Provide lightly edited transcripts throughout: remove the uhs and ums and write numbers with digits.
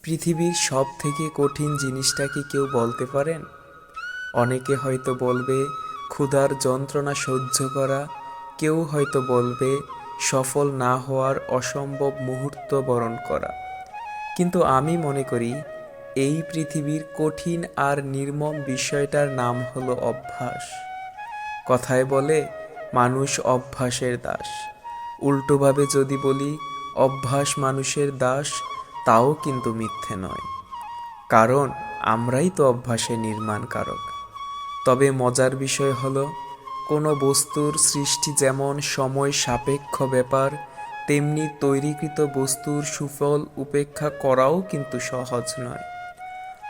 পৃথিবীর সব থেকে কঠিন জিনিসটা কি কেউ বলতে পারেন? অনেকে হয়তো বলবে ক্ষুধার যন্ত্রণা সহ্য করা, কেউ হয়তো বলবে সফল না হওয়ার অসম্ভব মুহূর্ত বরণ করা। কিন্তু আমি মনে করি এই পৃথিবীর কঠিন আর নির্মম বিষয়টার নাম হলো অভ্যাস। কথায় বলে মানুষ অভ্যাসের দাস। উল্টোভাবে যদি বলি অভ্যাস মানুষের দাস, তাও কিন্তু মিথ্যে নয়। কারণ আমরাই তো অভ্যাসের নির্মাণকারক। তবে মজার বিষয় হলো কোনো বস্তুর সৃষ্টি যেমন সময় সাপেক্ষ ব্যাপার, তেমনি তৈরিকৃত বস্তুর সুফল উপেক্ষা করাও কিন্তু সহজ নয়।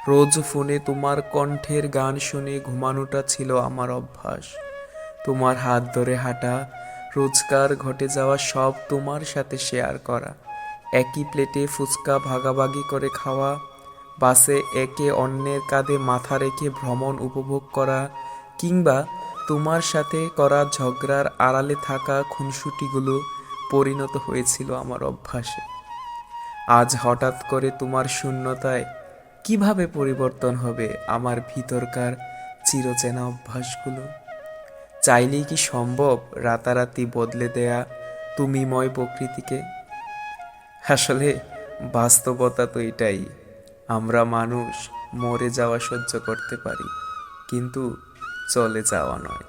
রোজ ফোনে তোমার কণ্ঠের গান শুনে ঘুমানোটা ছিল আমার অভ্যাস। তোমার হাত ধরে হাঁটা, রোজকার ঘটে যাওয়া সব তোমার সাথে শেয়ার করা, একই প্লেটে ফুচকা ভাগাভাগি করে খাওয়া, বাসে একে অন্যের কাঁধে মাথা রেখে ভ্রমণ উপভোগ করা, কিংবা তোমার সাথে করা ঝগড়ার আড়ালে থাকা খুনসুটিগুলো পরিণত হয়েছিল আমার অভ্যাসে। আজ হঠাৎ করে তোমার শূন্যতায় কিভাবে পরিবর্তন হবে আমার ভিতরকার চিরচেনা অভ্যাসগুলো? চাইলেই কি সম্ভব রাতারাতি বদলে দেয়া তুমিময় প্রকৃতিকে? আসলে বাস্তবতা তো এটাই, আমরা মানুষ মরে যাওয়া সহ্য করতে পারি, কিন্তু চলে যাওয়া নয়।